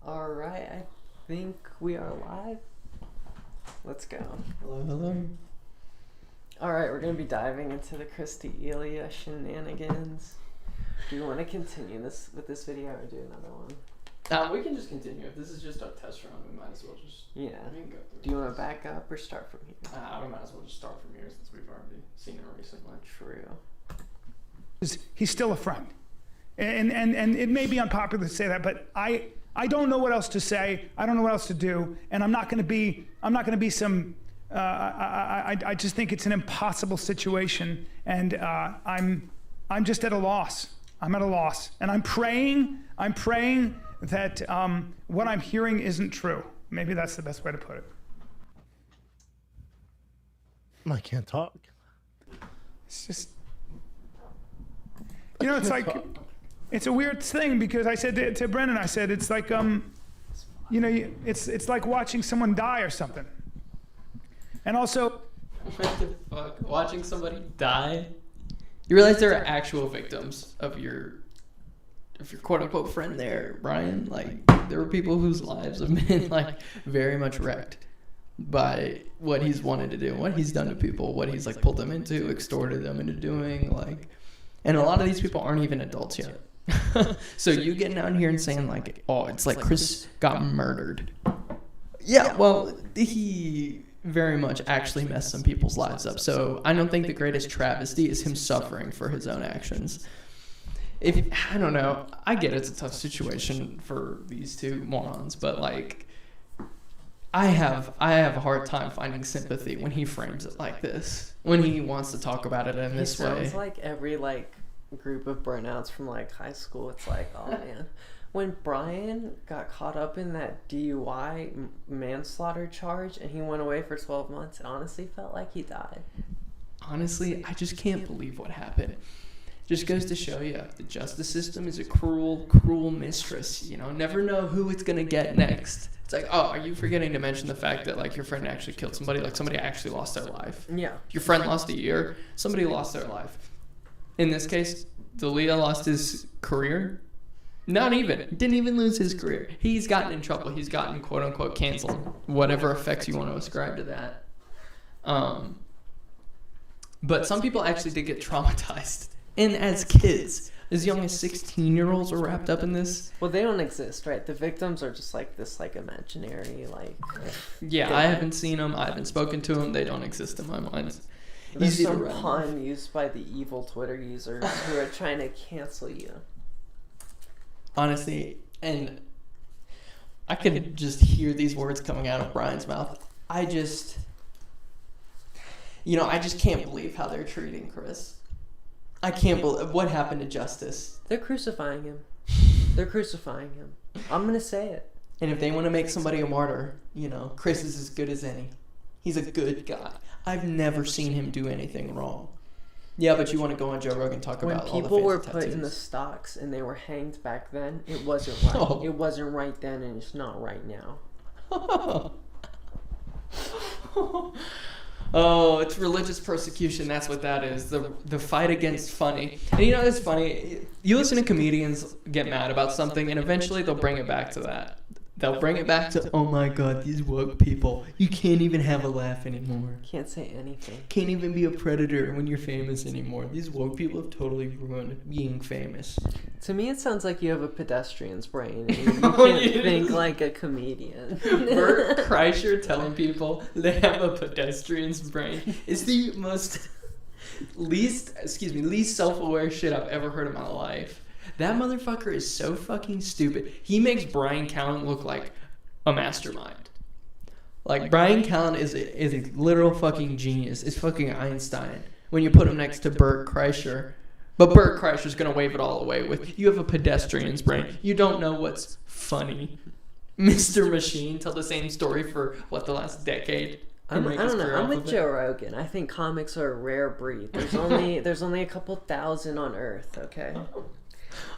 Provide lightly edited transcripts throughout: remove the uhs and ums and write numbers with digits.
Alright, I think we are live. Let's go. Hello. Alright, we're going to be diving into the Christy Elia shenanigans. Do you want to continue this with this video or do another one? We can just continue. If this is just our test run, we might as well just... Yeah. We can go through Do you want to back up or start from here? We might as well just start from here since we've already seen it recently. True. He's still a friend. And it may be unpopular to say that, but I don't know what else to say. I don't know what else to do. And I'm not going to be some, I just think it's an impossible situation. And I'm just at a loss. I'm at a loss. And I'm praying that what I'm hearing isn't true. Maybe that's the best way to put it. I can't talk. It's just, it's like, it's a weird thing because I said to Brendan, I said, it's like, it's like watching someone die or something. And also, What the fuck? Watching somebody die? You realize there are actual victims of your quote-unquote friend there, Brian? Like, there were people whose lives have been, like, very much wrecked by what he's wanted to do, what he's done to people, what he's, like, pulled them into, extorted them into doing, like... And a lot of these people aren't even adults yet. So you getting out here and saying, like, oh, it's like Chris got murdered. Yeah, well, he very much actually messed some people's lives up. So I don't think the greatest travesty is him suffering for his own actions. I don't know. I get it's a tough situation for these two morons, but, like, I have a hard time finding sympathy when he frames it like this. When he wants to talk about it in this way. It sounds like every, like, group of burnouts from, like, high school. It's like, oh, man. When Brian got caught up in that DUI manslaughter charge and he went away for 12 months, it honestly felt like he died. Honestly, I just can't believe what happened. Just goes to show you, the justice system is a cruel, cruel mistress. Never know who it's going to get next. It's like, oh, are you forgetting to mention the fact that, like, your friend actually killed somebody? Like, somebody actually lost their life. Yeah. Your friend lost a year. Somebody lost their life. In this case, D'Elia lost his career. Not even. Didn't even lose his career. He's gotten in trouble. He's gotten, quote-unquote, canceled. Whatever effects you want to ascribe to that. But some people actually did get traumatized. And as kids, as young as 16-year-olds are wrapped up in this. Well, they don't exist, right? The victims are just like this, like, imaginary, like... Yeah, I haven't seen them. I haven't spoken to them. They don't exist in my mind. There's some pun used by the evil Twitter users who are trying to cancel you. Honestly, and I could just hear these words coming out of Brian's mouth. I just can't believe how they're treating Chris. I can't believe what happened to justice. They're crucifying him. They're crucifying him. I'm going to say it. And if they want to make somebody a martyr, Chris is as good as any. He's a good guy. I've never seen him do anything wrong. Yeah, but you want to go on Joe Rogan and talk about all the when people were fancy put in the tattoos. stocks and they were hanged back then, it wasn't right. Oh. It wasn't right then, and it's not right now. Oh, it's religious persecution. That's what that is. The fight against funny. And it's funny. You listen to comedians get mad about something, and eventually they'll bring it back to that. They'll bring it back to, oh my God, these woke people. You can't even have a laugh anymore. Can't say anything. Can't even be a predator when you're famous anymore. These woke people have totally ruined being famous. To me, it sounds like you have a pedestrian's brain. And you can't think like a comedian. Bert Kreischer telling people they have a pedestrian's brain is the most least self-aware shit I've ever heard in my life. That motherfucker is so fucking stupid. He makes Brian Callen look like a mastermind. Like, Brian Callen is a literal fucking genius. It's fucking Einstein when you put him next to Bert Kreischer. But Bert Kreischer's gonna wave it all away with, you have a pedestrian's brain. You don't know what's funny. Mr. Machine tell the same story for, the last decade? I don't know. I'm with Joe Rogan. I think comics are a rare breed. There's only a couple thousand on Earth, okay?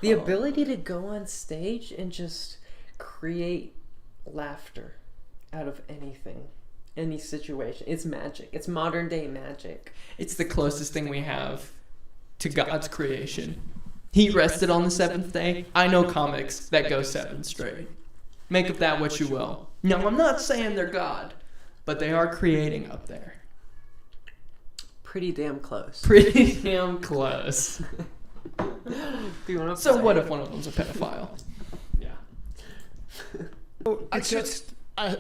The ability to go on stage and just create laughter out of anything, any situation. It's magic. It's modern day magic. It's the closest thing we have to God's creation. He rested on the seventh day. I know comics that go 7 straight. Make of that what you will. Now, I'm not saying they're God, but they are creating up there. Pretty damn close. Pretty damn close. Do you want to So what if one of them's a pedophile? Yeah. It's just, I,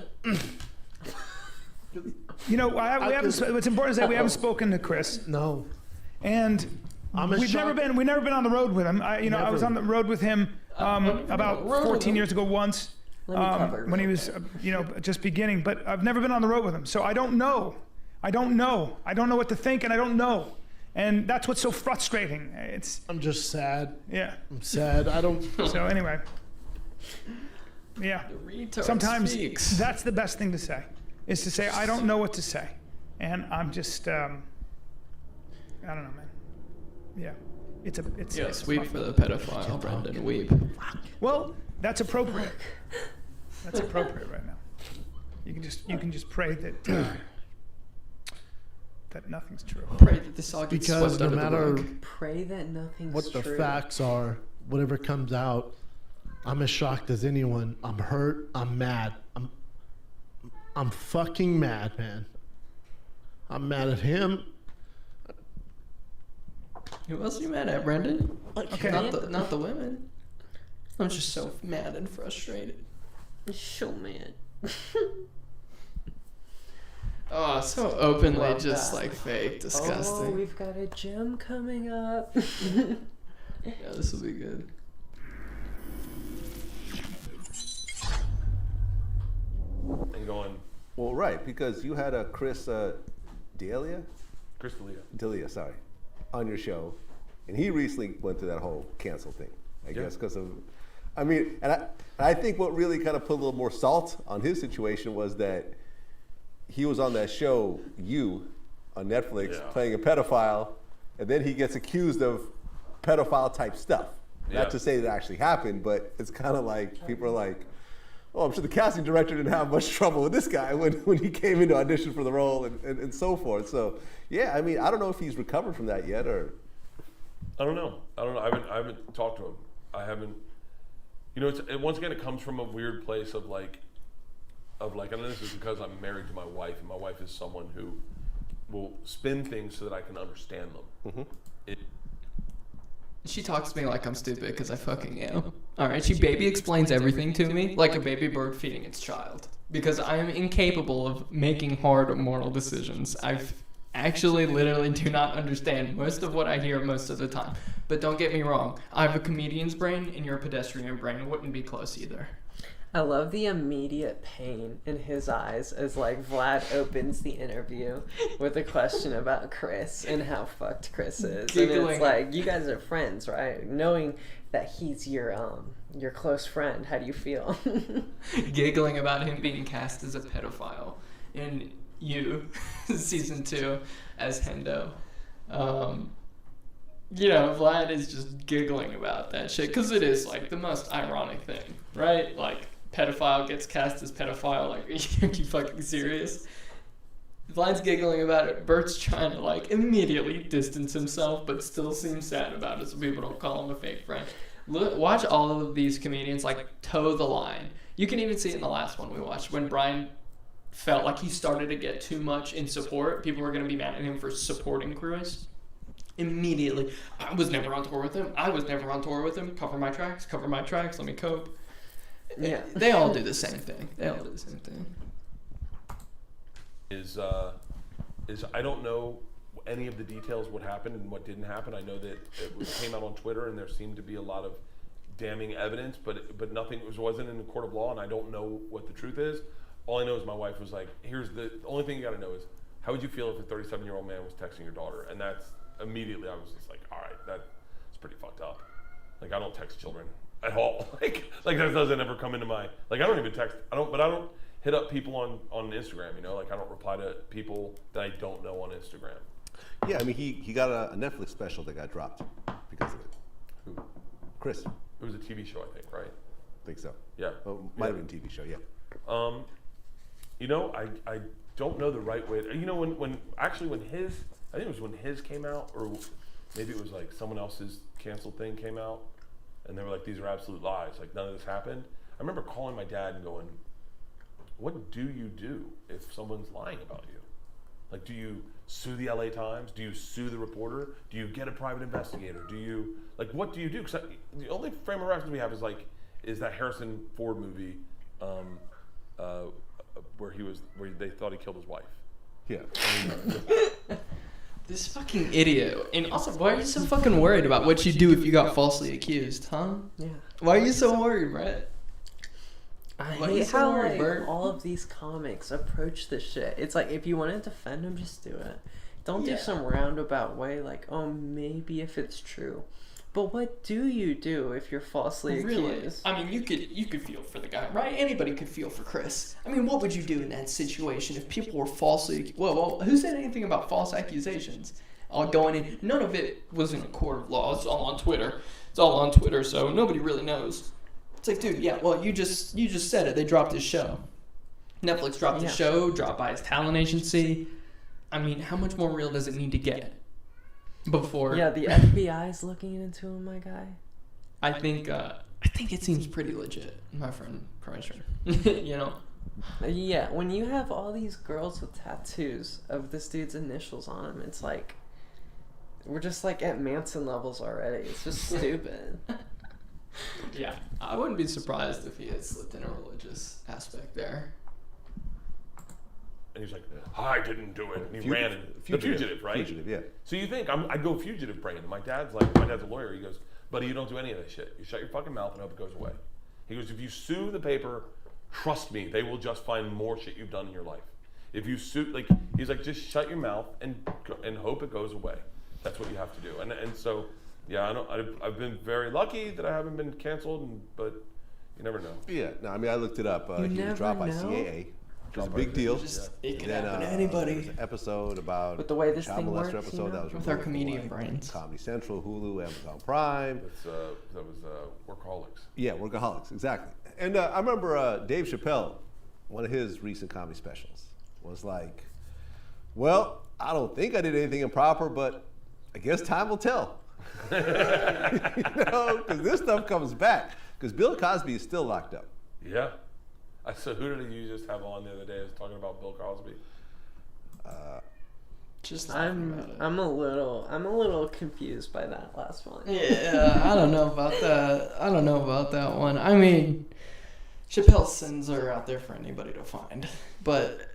you know, what's important is that we haven't spoken to Chris, no. and I'm as we've never shocked- been on the road with him. I was on the road with him about 14 years ago once, Let me cover when he real was, quick. just beginning. But I've never been on the road with him, so I don't know. I don't know what to think, and I don't know. And that's what's so frustrating. I'm just sad. Yeah. I'm sad. I don't. So anyway, yeah. The retard Sometimes speaks. that's the best thing to say, is to say I don't know what to say, and I'm just I don't know, man. Yeah, it's Yes, weep for the pedophile, Brendan. Weep. well, that's appropriate. That's appropriate right now. You can just pray that that nothing's true. Pray that this all gets Because swept no under the matter rug. Pray that nothing's what the true. facts are, whatever comes out, I'm as shocked as anyone. I'm hurt. I'm mad. I'm fucking mad, man. I'm mad at him. Who else are you mad at, Brendan? Okay. Not the women. I'm just so mad and frustrated. So mad. Oh, so openly Love just that. like fake, Oh, disgusting. we've got a gem coming up. Yeah, this will be good. And going, Well, right, because you had a Chris D'Elia, sorry, on your show, and he recently went through that whole cancel thing. I guess because of, I mean, and I think what really kind of put a little more salt on his situation was that he was on that show, You, on Netflix, playing a pedophile, and then he gets accused of pedophile type stuff. Not to say that actually happened, but it's kind of like people are like, oh, I'm sure the casting director didn't have much trouble with this guy when he came in to audition for the role and so forth. So, yeah, I mean, I don't know if he's recovered from that yet or. I don't know. I haven't talked to him. I haven't. You know, once again, it comes from a weird place of like, and this is because I'm married to my wife, and my wife is someone who will spin things so that I can understand them. Mm-hmm. She talks to me like I'm stupid because I fucking am. Alright, she baby explains everything to me like a baby bird feeding its child. Because I am incapable of making hard moral decisions. I've actually literally do not understand most of what I hear most of the time. But don't get me wrong, I have a comedian's brain and your pedestrian brain wouldn't be close either. I love the immediate pain in his eyes as like Vlad opens the interview with a question about Chris and how fucked Chris is. And Giggling. it's like, you guys are friends, right? Knowing that he's your close friend, how do you feel? Giggling about him being cast as a pedophile in You, season 2, as Hendo. You know, Vlad is just giggling about that shit because it is like the most ironic thing, right? Like, pedophile gets cast as pedophile. Like, are you fucking serious? Vlad's giggling about it. Bert's trying to like immediately distance himself, but still seems sad about it, so people don't call him a fake friend. Look, watch all of these comedians like toe the line. You can even see it in the last one we watched when Brian felt like he started to get too much in support. People were going to be mad at him for supporting Chris. Immediately, I was never on tour with him. Cover my tracks. Let me cope. Yeah. They all do the same thing. Is I don't know any of the details what happened and what didn't happen. I know that it came out on Twitter and there seemed to be a lot of damning evidence, but nothing wasn't in the court of law, and I don't know what the truth is. All I know is my wife was like, the only thing you got to know is how would you feel if a 37-year-old man was texting your daughter? And that's immediately I was just like, all right, that's pretty fucked up. Like, I don't text children at all. like that doesn't ever come into my, like, I don't even text, I don't hit up people on Instagram, you know, like I don't reply to people that I don't know on Instagram. Yeah, I mean, he got a Netflix special that got dropped because of it. Who? Chris. It was a TV show, I think, right? I think so. Yeah. Well, might have been a TV show, yeah. You know, I don't know the right way. You know, when his, I think it was when his came out, or maybe it was like someone else's canceled thing came out, and they were like, these are absolute lies. Like, none of this happened. I remember calling my dad and going, what do you do if someone's lying about you? Like, do you sue the LA Times? Do you sue the reporter? Do you get a private investigator? Do you, like, what do you do? Because the only frame of reference we have is that Harrison Ford movie where they thought he killed his wife. Yeah. This fucking idiot. And also, why are you so fucking worried about what you do if you got falsely accused, huh? Yeah. Why are you so worried, Brett? I Why are you hate so how worried, like, Bert? all of these comics approach this shit. It's like, if you want to defend them, just do it. Don't do some roundabout way like, oh, maybe if it's true. But what do you do if you're falsely accused? I mean, you could feel for the guy, right? Anybody could feel for Chris. I mean, what would you do in that situation if people were falsely... Well, who said anything about false accusations? All going in... None of it was in a court of law. It's all on Twitter. So nobody really knows. It's like, dude, yeah, well, you just said it. They dropped his show. Netflix dropped the show, dropped by his talent agency. I mean, how much more real does it need to get before... Yeah, the FBI's looking into him, my guy. I think it seems pretty legit, my friend Kreischer. You know? Yeah, when you have all these girls with tattoos of this dude's initials on them, it's like... We're just like at Manson levels already. It's just stupid. Yeah, I wouldn't be surprised if he had slipped in a religious aspect there. And he's like, I didn't do it. And he ran. The fugitive, right? Fugitive, yeah. So you think, I'd go fugitive brain. And my dad's a lawyer. He goes, buddy, you don't do any of that shit. You shut your fucking mouth and hope it goes away. He goes, if you sue the paper, trust me, they will just find more shit you've done in your life. If you sue, he's like, just shut your mouth and hope it goes away. That's what you have to do. And so, yeah, I've been very lucky that I haven't been canceled, but you never know. Yeah, no, I mean, I looked it up. He was never dropped by know? CAA. It was a big deal. It can And then, happen to there was anybody. an episode about With the way this child thing molester works, episode you know? that was With our removed from, comedian brains. Comedy Central, Hulu, Amazon Prime. That was Workaholics. Yeah, Workaholics, exactly. And I remember Dave Chappelle, one of his recent comedy specials, was like, well, I don't think I did anything improper, but I guess time will tell. You know, because this stuff comes back. Because Bill Cosby is still locked up. Yeah. So who did you just have on the other day? I was talking about Bill Cosby. I'm a little confused by that last one. Yeah, I don't know about that one. I mean, Chappelle's sins are out there for anybody to find. But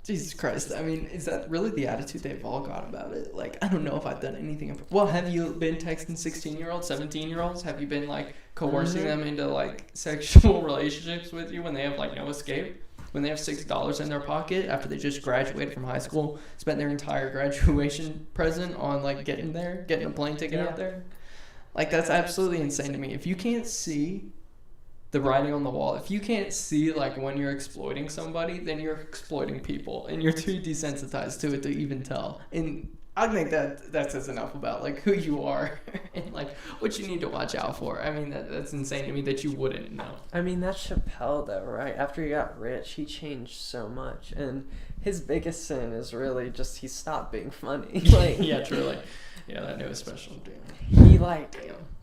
Jesus Christ, I mean, is that really the attitude they've all got about it? Like, I don't know if I've done anything. Well, have you been texting 16-year-olds, 17-year-olds? Have you been, like, coercing them into, like, sexual relationships with you when they have, like, no escape? When they have $6 in their pocket after they just graduated from high school, spent their entire graduation present on, like, getting a plane ticket out there? Like, that's absolutely insane to me. If you can't see the writing on the wall, if you can't see, like, when you're exploiting somebody, then you're exploiting people, and you're too desensitized to it to even tell. And I think that says enough about, like, who you are and, like, what you need to watch out for. I mean, that's insane to me that you wouldn't know. I mean, that's Chappelle, though, right? After he got rich, he changed so much, and his biggest sin is really just he stopped being funny. Like, Yeah, truly. Yeah, that new special. Damn. he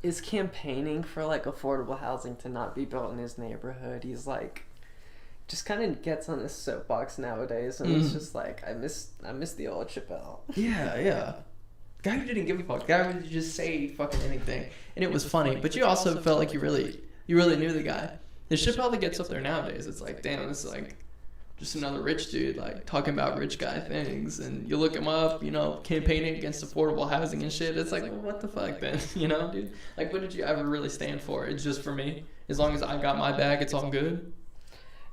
is campaigning for like affordable housing to not be built in his neighborhood. He's like, just kind of gets on his soapbox nowadays, and it's just like, I miss the old Chappelle. Yeah. Guy who didn't give a fuck. Guy who would just say fucking anything, and it was funny. But you also felt like you really knew the guy. The Chappelle that gets up there nowadays, it's like, damn, this is like just another rich dude, like, talking about rich guy things. And you look him up, you know, campaigning against affordable housing and shit. It's like, well, what the fuck then? You know, dude? Like, what did you ever really stand for? It's just for me. As long as I got my bag, it's all good.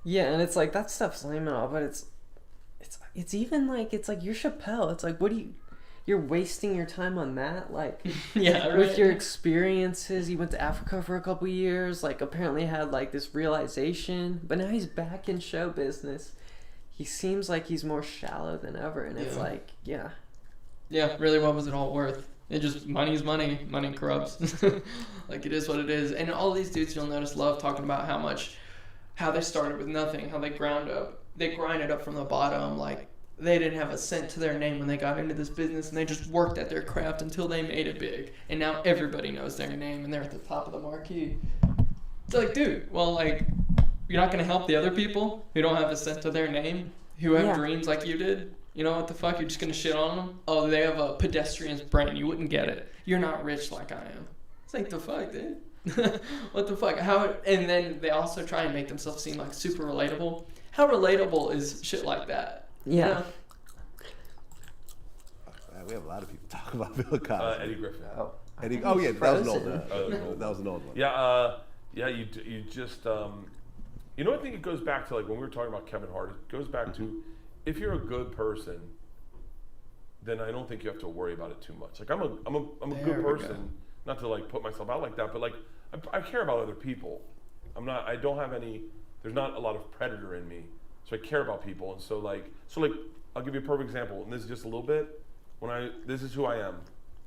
Yeah, and it's like, that stuff's lame and all, but it's even like, it's like, you're Chappelle. It's like, you're wasting your time on that? Like, Yeah, right. with your experiences, he went to Africa for a couple years, like, apparently had like this realization, but now he's back in show business. He seems like he's more shallow than ever, and it's like, yeah, really, what was it all worth? It just, money's money. Money corrupts. Like, it is what it is. And all these dudes, you'll notice, love talking about how they started with nothing, how they grinded up from the bottom. Like, they didn't have a cent to their name when they got into this business, and they just worked at their craft until they made it big. And now everybody knows their name, and they're at the top of the marquee. It's like, dude, well, like, you're not gonna help the other people who don't have a cent to their name, who have dreams like you did. You know what the fuck? You're just gonna shit on them? Oh, they have a pedestrian's brain. You wouldn't get it. You're not rich like I am. It's like, the fuck, dude. What the fuck? How? And then they also try and make themselves seem like super relatable. How relatable is shit like that? Yeah. You know? We have a lot of people talk about Bill Cosby. Eddie Griffin. Eddie, oh yeah, that was an old Frozen. one. That was an old one. Yeah, you just, you know, I think it goes back to, like, when we were talking about Kevin Hart, it goes back to, if you're a good person, then I don't think you have to worry about it too much. Like, I'm a There good we person, go. not to, like, put myself out like that, but, like, I care about other people. I don't have any, there's not a lot of predator in me, so I care about people. And so, like, I'll give you a perfect example, and this is just a little bit. This is who I am,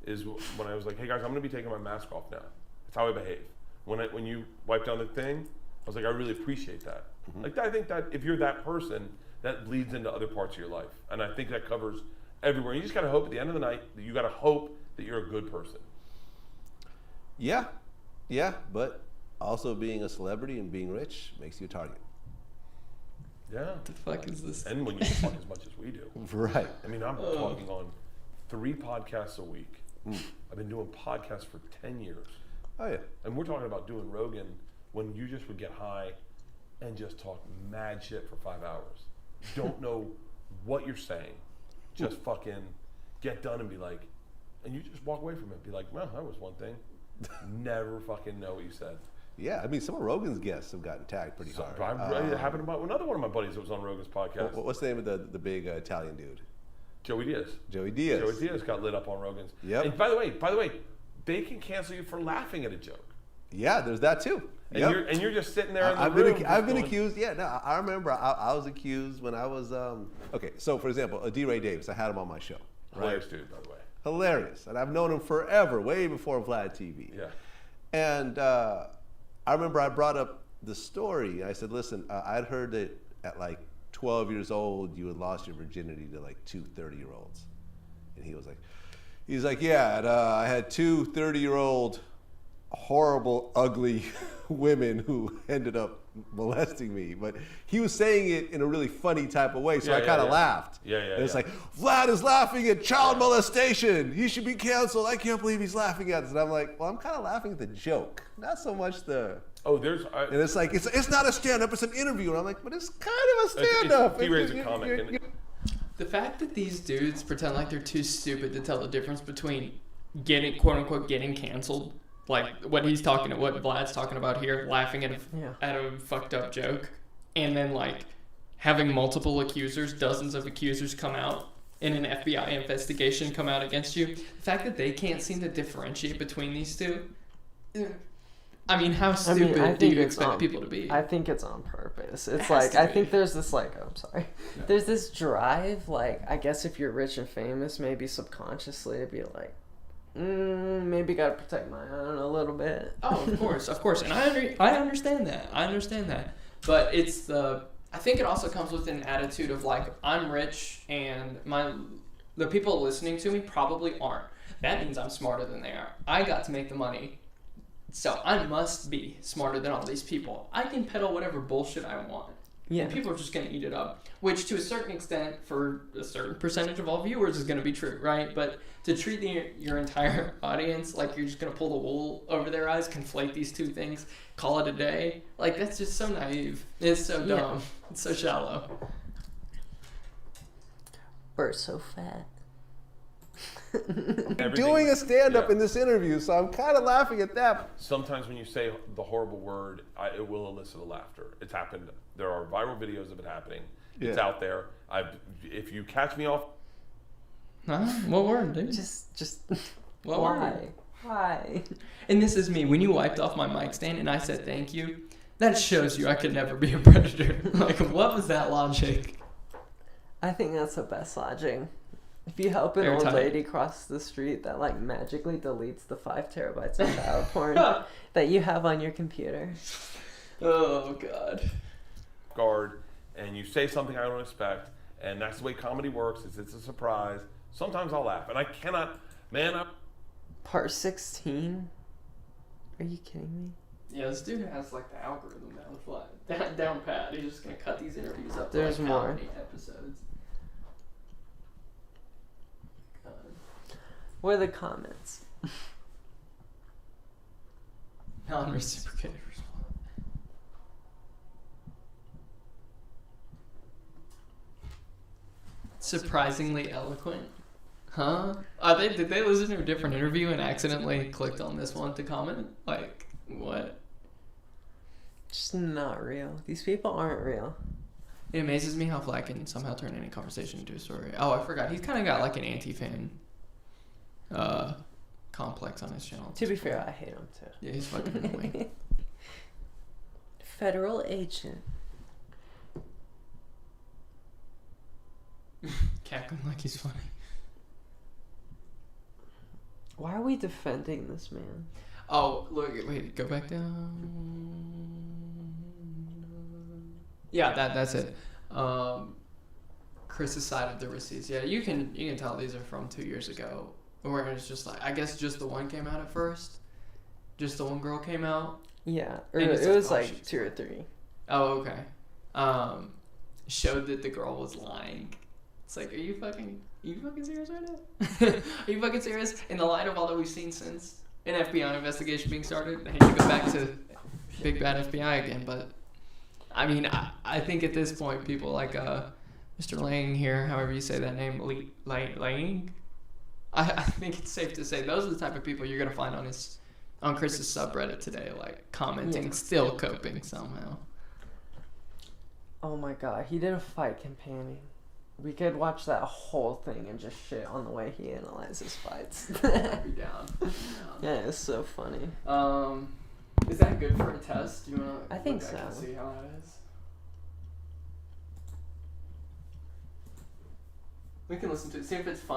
is when I was like, hey guys, I'm gonna be taking my mask off now. That's how I behave. When you wipe down the thing, I was like, I really appreciate that. Like, I think that if you're that person, that bleeds into other parts of your life. And I think that covers everywhere. You just gotta hope at the end of the night that you gotta hope that you're a good person. Yeah, but also being a celebrity and being rich makes you a target. Yeah. What the fuck is this? And when you talk as much as we do. Right. I mean, I'm talking on 3 podcasts a week. I've been doing podcasts for 10 years. Oh yeah. And we're talking about doing Rogan when you just would get high and just talk mad shit for 5 hours. Don't know what you're saying. Just fucking get done and be like, and you just walk away from it. Be like, well, that was one thing. Never fucking know what you said. Yeah, I mean, some of Rogan's guests have gotten tagged pretty hard. It happened about another one of my buddies that was on Rogan's podcast. What's the name of the big Italian dude? Joey Diaz. Joey Diaz. Joey Diaz got lit up on Rogan's. Yep. And by the way, they can cancel you for laughing at a joke. Yeah, there's that too. And you're just sitting there in the I've room. been accused. Yeah, no, I remember I was accused when I was okay. So for example, D. Ray Davis, I had him on my show. Hilarious dude, by the way. Hilarious, and I've known him forever, way before Vlad TV. Yeah. And I remember I brought up the story. I said, listen, I'd heard that at like 12 years old, you had lost your virginity to like 2 30-year-olds. And he's like, yeah, I had 2 30-year-old horrible, ugly women who ended up molesting me. But he was saying it in a really funny type of way, so I kind of laughed. And it's like, Vlad is laughing at child molestation. He should be canceled. I can't believe he's laughing at this. And I'm like, well, I'm kind of laughing at the joke, not so much the... Oh, and it's like, it's not a stand-up, it's an interview. And I'm like, but it's kind of a stand-up. He raised a comic. The fact that these dudes pretend like they're too stupid to tell the difference between getting, quote unquote, getting canceled, like what Vlad's talking about here, laughing at a fucked up joke, and then like having multiple accusers, dozens of accusers come out in an FBI investigation come out against you. The fact that they can't seem to differentiate between these two. I mean, how stupid do you expect people to be? I think it's on purpose. It's like, I think there's this there's this drive, like, I guess if you're rich and famous, maybe subconsciously to be like, maybe gotta protect my own a little bit. Oh, of course. And I understand that. But I think it also comes with an attitude of like, I'm rich and the people listening to me probably aren't. That means I'm smarter than they are. I got to make the money. So I must be smarter than all these people. I can peddle whatever bullshit I want. Yeah. And people are just going to eat it up. Which to a certain extent, for a certain percentage of all viewers, is going to be true, right? But to treat your entire audience like you're just going to pull the wool over their eyes, conflate these two things, call it a day, like that's just so naive. It's so dumb. It's so shallow. We're so fat. I'm doing a stand-up in this interview, so I'm kind of laughing at that. Sometimes when you say the horrible word, it will elicit a laughter. It's happened. There are viral videos of it happening. It's out there. If you catch me off... Huh? What word, dude? Just what why? Word? Why? And this is me. When you wiped off my mic stand and I said thank you, that shows you I could never be a predator. Like, what was that logic? I think that's the best logic. If you help an old lady cross the street, that like magically deletes the 5 terabytes of child porn that you have on your computer. Oh God. Guard, and you say something I don't expect, and that's the way comedy works. It's a surprise. Sometimes I'll laugh, and I cannot. Man, Part 16? Are you kidding me? Yeah, this dude has like the algorithm down flat, down pat. He's just gonna cut these interviews up. To There's like more. How many episodes? What are the comments? Non-reciprocated response. Surprisingly eloquent. Huh? Did they listen to a different interview and accidentally clicked on this one to comment? Like, what? Just not real. These people aren't real. It amazes me how Flack can somehow turn any conversation into a story. Oh, I forgot. He's kind of got like an anti-fan complex on his channel. To be fair, I hate him too. Yeah, he's fucking annoying. Federal agent. Cackling like he's funny. Why are we defending this man? Oh, look, wait, go back down. Yeah, that's it. Chris's side of the receipts. Yeah, you can tell these are from 2 years ago. Where it's just like, I guess just the one came out at first. Just the one girl came out. Yeah, or And it it's was like, oh, like she's 2 or 3. Oh, okay. Showed that the girl was lying. It's like, are you fucking serious right now? Are you fucking serious? In the light of all that we've seen since an FBI investigation being started, I hate to go back to big bad FBI again, but I mean, I think at this point, people like Mr. Lang here, however you say that name, Lang. I think it's safe to say those are the type of people you're gonna find on Chris's subreddit today, like commenting, still coping somehow. Oh my god, he did a fight companion. We could watch that whole thing and just shit on the way he analyzes fights. I'd be down. Yeah, it's so funny. Is that good for a test? Do you wanna? I think look back so. and see how that is. We can listen to it, see if it's fun.